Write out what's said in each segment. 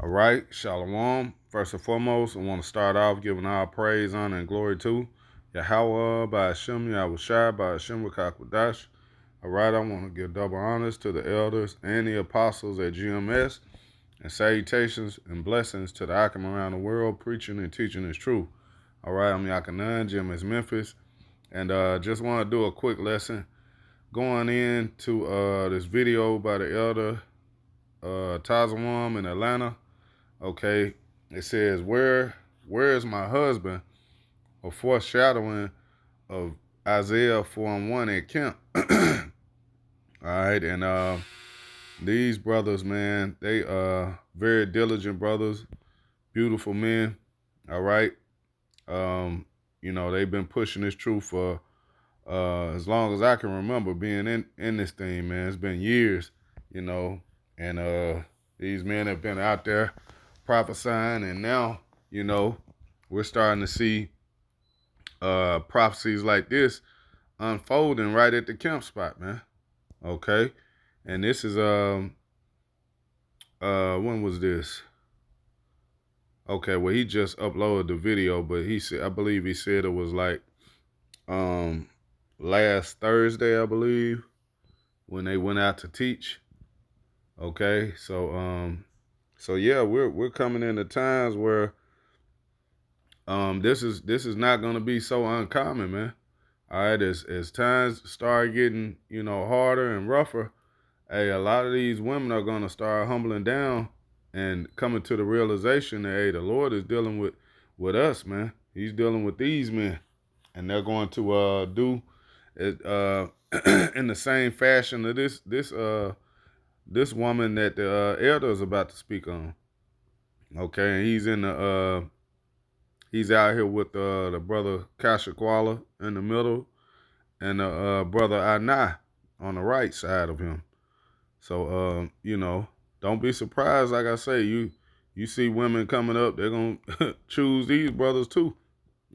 All right, Shalom. First and foremost, I want to start off giving all praise, honor, and glory to Yahweh by Hashem, Yahushai by Hashem Rakakwadash. All right, I want to give double honors to the elders and the apostles at GMS, and salutations and blessings to the Akim around the world preaching and teaching His truth. All right, I'm Yakanan, GMS Memphis, and just want to do a quick lesson going into this video by the elder Tazawam in Atlanta. Okay, it says, where is my husband? A foreshadowing of Isaiah 4 and 1 at camp. All right, and these brothers, man, they very diligent brothers, beautiful men. All right. They've been pushing this truth for as long as I can remember being in this thing, man. It's been years, and these men have been out there prophesying, and now, we're starting to see prophecies like this unfolding right at the camp spot, man. Okay. And this is when was this? Okay, well, he just uploaded the video, but he said, I believe he said it was like um last Thursday, I believe, when they went out to teach. Okay, so yeah, we're coming into times where this is not gonna be so uncommon, man. All right, as times start getting, harder and rougher, hey, a lot of these women are gonna start humbling down and coming to the realization that, hey, the Lord is dealing with us, man. He's dealing with these men, and they're going to do it in the same fashion of this woman that the elder is about to speak on. Okay, and he's out here with the brother Kashakwala in the middle, and the brother Anai on the right side of him. So don't be surprised. Like I say, you see women coming up, they're gonna choose these brothers too.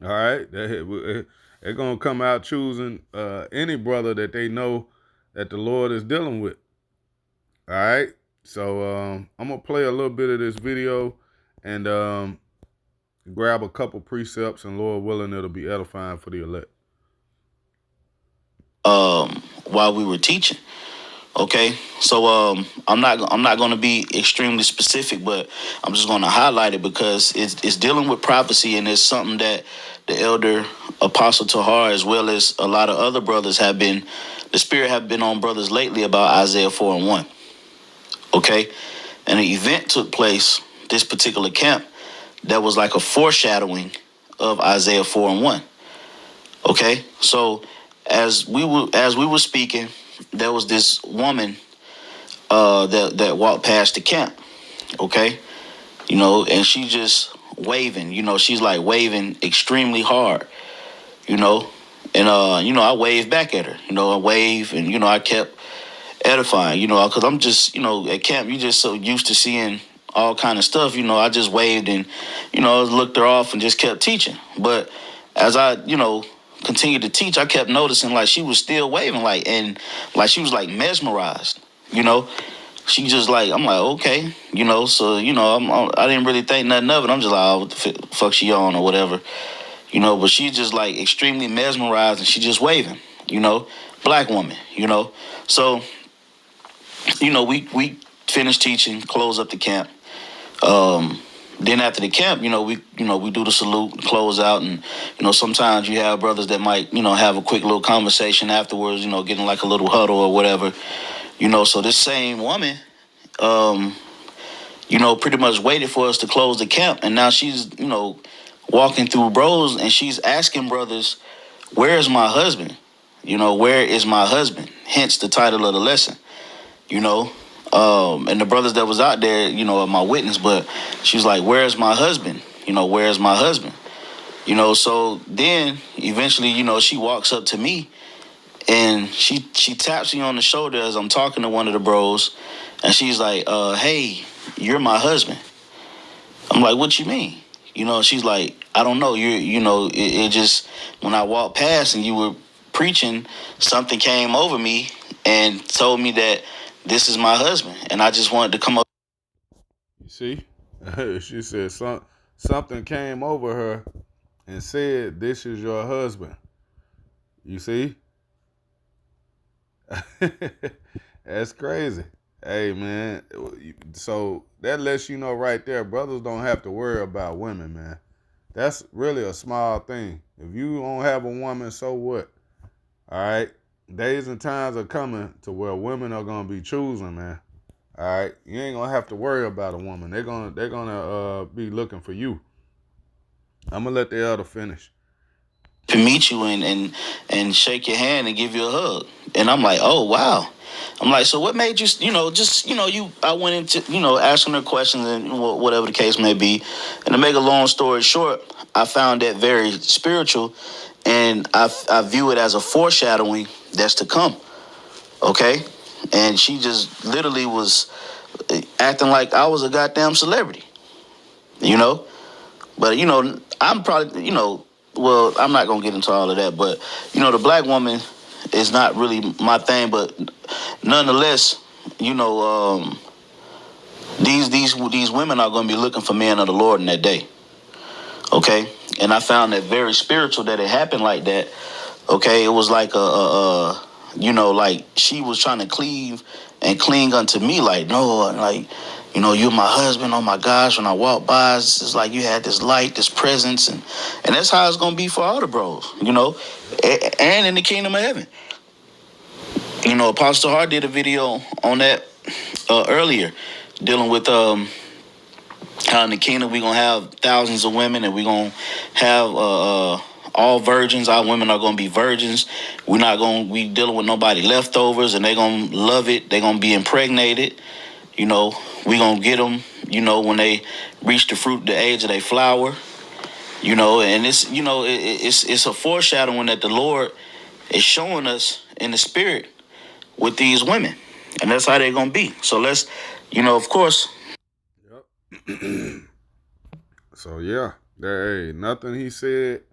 All right, they're gonna come out choosing any brother that they know that the Lord is dealing with. All right, so I'm gonna play a little bit of this video and grab a couple precepts, and Lord willing, it'll be edifying for the elect. While we were teaching. Okay, so I'm not going to be extremely specific, but I'm just going to highlight it because it's dealing with prophecy, and it's something that the elder Apostle Tahar, as well as a lot of other brothers, the Spirit have been on brothers lately about Isaiah 4 and 1. Okay, and an event took place this particular camp that was like a foreshadowing of Isaiah 4 and 1. Okay, so as we were speaking, there was this woman that walked past the camp. Okay, and she just waving. She's like waving extremely hard. You know, and I waved back at her. I wave, and I kept edifying. Because I'm just at camp, you just so used to seeing all kind of stuff. I just waved and looked her off and just kept teaching. But as I continued to teach, I kept noticing like she was still waving, and she was like mesmerized. She just like, I'm like, okay, so I didn't really think nothing of it. I'm just like, oh, what the fuck she on or whatever, but she's just like extremely mesmerized and she just waving, black woman, so we finished teaching, close up the camp. Then after the camp, we do the salute, close out, and sometimes you have brothers that might have a quick little conversation afterwards, getting like a little huddle or whatever, So this same woman, pretty much waited for us to close the camp, and now she's walking through bros and she's asking brothers, "Where is my husband? Where is my husband?" Hence the title of the lesson. And the brothers that was out there, are my witness, but she was like, "Where's my husband? Where's my husband?" So then eventually, she walks up to me and she taps me on the shoulder as I'm talking to one of the bros, and she's like, "Hey, you're my husband." I'm like, "What you mean?" She's like, "I don't know. It just, when I walked past and you were preaching, something came over me and told me that this is my husband, and I just wanted to come up." You see? She said something came over her and said, "This is your husband." You see? That's crazy. Hey man, so that lets you know right there, brothers don't have to worry about women, man. That's really a small thing. If you don't have a woman, so what? All right. Days and times are coming to where women are gonna be choosing, man. All right. You ain't gonna have to worry about a woman. They're gonna be looking for you. I'm gonna let the elder finish. To meet you and shake your hand and give you a hug. And I'm like, oh wow. I'm like, so what made you, just, I went into, asking her questions and whatever the case may be. And to make a long story short, I found that very spiritual, and I view it as a foreshadowing that's to come. Okay. And she just literally was acting like I was a goddamn celebrity, you know? But, I'm probably, well, I'm not going to get into all of that. But, the black woman is not really my thing. But nonetheless, you know, these women are going to be looking for men of the Lord in that day. Okay. And I found that very spiritual that it happened like that. Okay. It was like like she was trying to cleave and cling unto me, like, no, like, you're my husband. Oh my gosh, when I walk by, it's like you had this light, this presence, and that's how it's gonna be for all the bros, and in the kingdom of heaven. Apostle Hart did a video on that earlier, dealing with how in the kingdom we gonna have thousands of women, and we gonna have all virgins. Our women are gonna be virgins. We're not gonna be dealing with nobody leftovers, and they gonna love it. They gonna be impregnated. We gonna get them. When they reach the age of their flower. And it's a foreshadowing that the Lord is showing us in the spirit with these women, and that's how they're gonna be. So let's, of course. Yep. So yeah, hey, nothing he said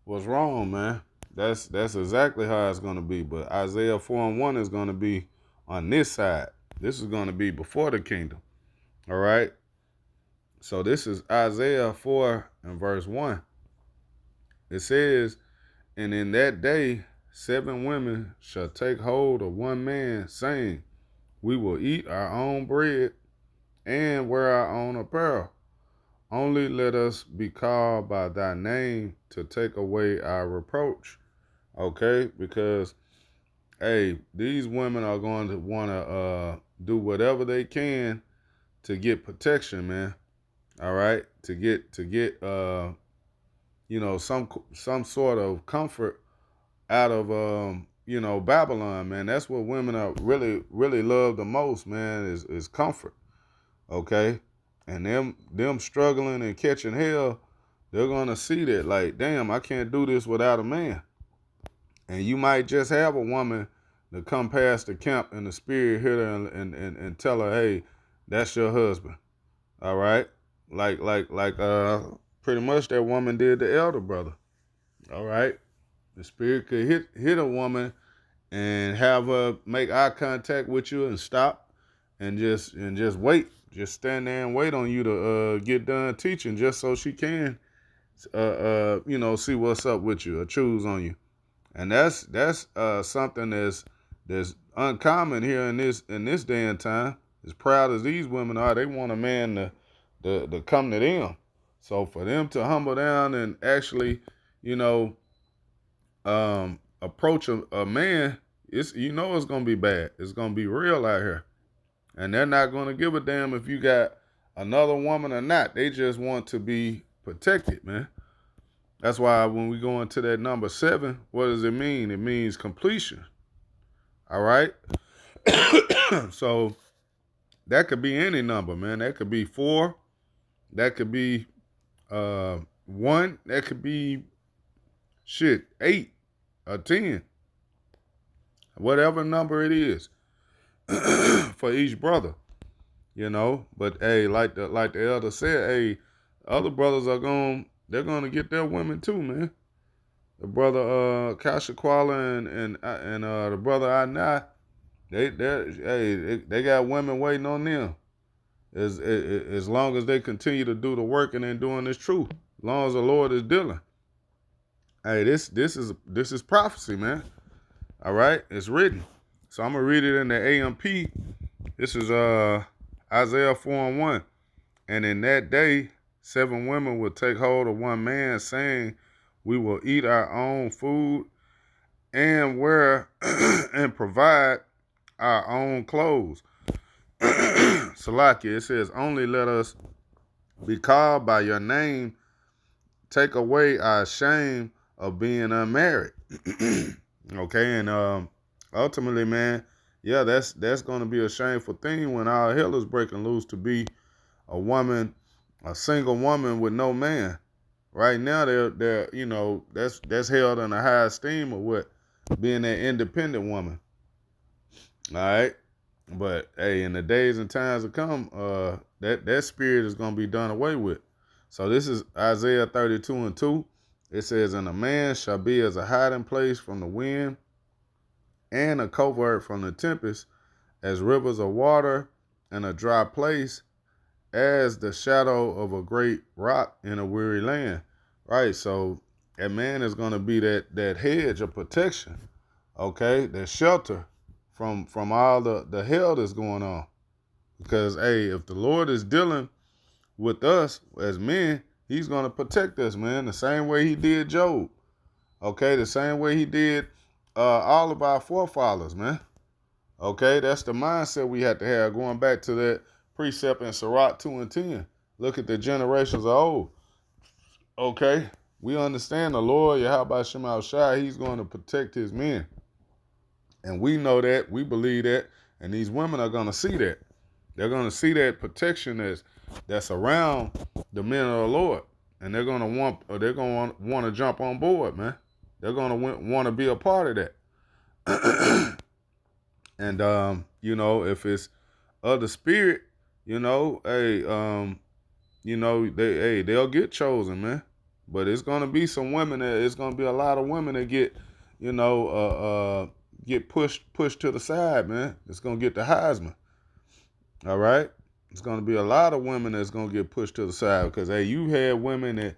was wrong, man. That's exactly how it's gonna be. But Isaiah 4:1 is gonna be on this side. This is gonna be before the kingdom. All right. So this is Isaiah 4:1. It says, "And in that day 7 women shall take hold of one man, saying, We will eat our own bread and wear our own apparel. Only let us be called by thy name to take away our reproach." Okay? Because, hey, these women are going to want to do whatever they can to get protection, man. All right? To get some sort of comfort out of Babylon, man. That's what women are really love the most, man, is comfort. Okay? And them struggling and catching hell, they're gonna see that, like, damn, I can't do this without a man. And you might just have a woman to come past the camp in the spirit, hit her and tell her, hey, that's your husband. All right? Like pretty much that woman did the elder brother. All right? The spirit could hit a woman and have her make eye contact with you and stop and just wait. Just stand there and wait on you to get done teaching, just so she can see what's up with you or choose on you. And that's something that's uncommon here in this day and time. As proud as these women are, they want a man to come to them. So for them to humble down and actually, you know, approach a man, it's gonna be bad. It's gonna be real out here, and they're not gonna give a damn if you got another woman or not. They just want to be protected, man. That's why when we go into that number 7, what does it mean? It means completion. All right. So that could be any number, man. That could be 4. That could be 1. That could be 8 or 10. Whatever number it is for each brother, But hey, like the elder said, hey, other brothers they're gonna get their women too, man. The brother Kasha Kuala and the brother Anai, they got women waiting on them. as long as they continue to do the work and then doing this truth, as long as the Lord is dealing. Hey, this is prophecy, man. All right, it's written. So I'm gonna read it in the AMP. This is Isaiah 4:1. And in that day, 7 women will take hold of one man, saying, "We will eat our own food and wear and provide our own clothes." Salakia, it says, "Only let us be called by your name. Take away our shame of being unmarried." Okay, and ultimately, man, yeah, that's going to be a shameful thing when all hell is breaking loose to be a woman, a single woman with no man. Right now, they're that's held in a high esteem of what being an independent woman. All right, but hey, in the days and times to come, that spirit is going to be done away with. So this is Isaiah 32:2. It says, "And a man shall be as a hiding place from the wind, and a covert from the tempest, as rivers of water in a dry place, as the shadow of a great rock in a weary land." Right. So that man is going to be that hedge of protection. Okay, that shelter from all the hell that's going on. Because hey, if the Lord is dealing with us as men, he's going to protect us, man, the same way he did Job. Okay, the same way he did all of our forefathers, man. Okay, that's the mindset we have to have, going back to that precept in Sirach 2:10. Look at the generations of old. Okay, we understand the Lord, Yahweh Shem Shai, he's going to protect his men. And we know that, we believe that, and these women are going to see that. They're going to see that protection that's around the men of the Lord. And they're going to want to jump on board, man. They're going to want to be a part of that. And if it's of the spirit, they'll get chosen, man. But it's gonna be some women it's gonna be a lot of women that get pushed to the side, man. It's gonna get the Heisman. All right. It's gonna be a lot of women that's gonna get pushed to the side because hey, you had women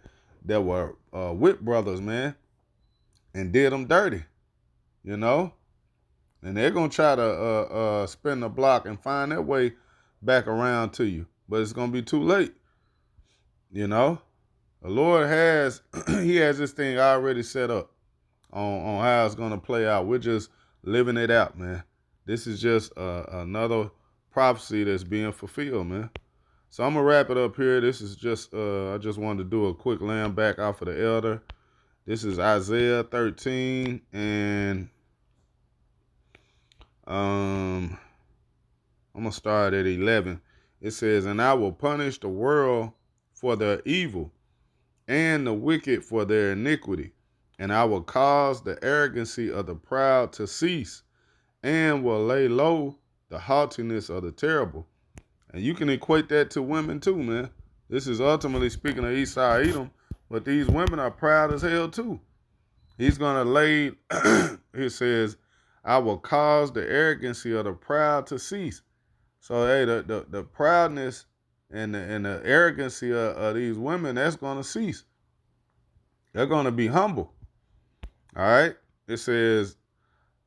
that were with brothers, man, and did them dirty, and they're gonna try to spin the block and find their way back around to you, but it's gonna be too late. The Lord has He has this thing already set up on how it's gonna play out. We're just living it out, man. This is just another prophecy that's being fulfilled, man. So I'm gonna wrap it up here. This is just I just wanted to do a quick lamb back off of the elder. This is Isaiah 13 and I'm gonna start at 11. It says, "And I will punish the world for their evil, and the wicked for their iniquity. And I will cause the arrogancy of the proud to cease, and will lay low the haughtiness of the terrible." And you can equate that to women too, man. This is ultimately speaking of Esau Edom, but these women are proud as hell too. He's gonna lay. It says, "I will cause the arrogancy of the proud to cease." So hey, the proudness and the arrogancy of these women, that's gonna cease. They're gonna be humble. All right. It says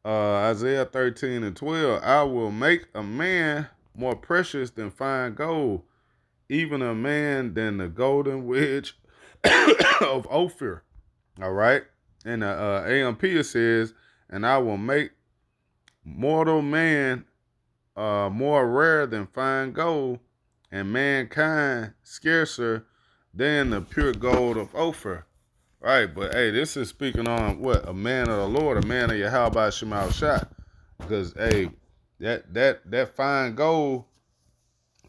Isaiah 13:12. "I will make a man more precious than fine gold, even a man than the golden wedge of Ophir." All right. And the AMP it says, "And I will make mortal man more rare than fine gold, and mankind scarcer than the pure gold of Ophir." Right, but hey, this is speaking on what? A man of the Lord, a man of Yahweh Shemal Shah. Because hey, that fine gold,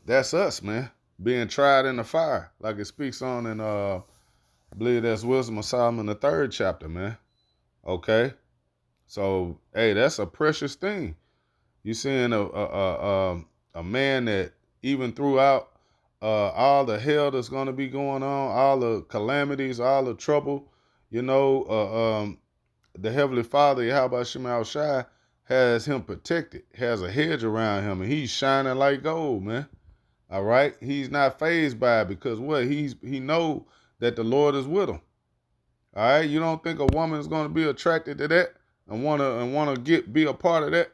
that's us, man. Being tried in the fire. Like it speaks on in I believe that's Wisdom of Solomon, the 3rd chapter, man. Okay. So hey, that's a precious thing. You seeing a man that even throughout all the hell that's going to be going on, all the calamities, all the trouble, the Heavenly Father, Yahweh Shema Shai, has him protected, has a hedge around him, and he's shining like gold, man. All right, he's not fazed by it because what he know that the Lord is with him. All right, you don't think a woman is going to be attracted to that and wanna be a part of that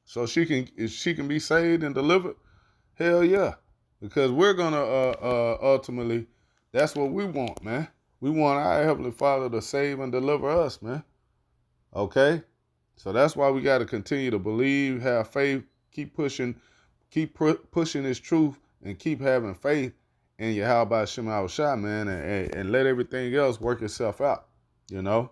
so she can be saved and delivered? Hell yeah, because we're gonna ultimately, that's what we want, man. We want our Heavenly Father to save and deliver us, man. Okay, so that's why we got to continue to believe, have faith, keep pushing, pushing this truth, and keep having faith in Yahweh Shem Shah, man, and let everything else work itself out, you know.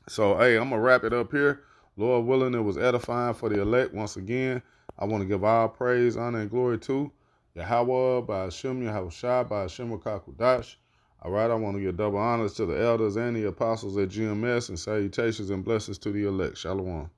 So, hey, I'm going to wrap it up here. Lord willing, it was edifying for the elect. Once again, I want to give all praise, honor, and glory to Yahweh, by Hashem, Yahweh Shai, by Hashem, Kakudash. All right, I want to give double honors to the elders and the apostles at GMS, and salutations and blessings to the elect. Shalom.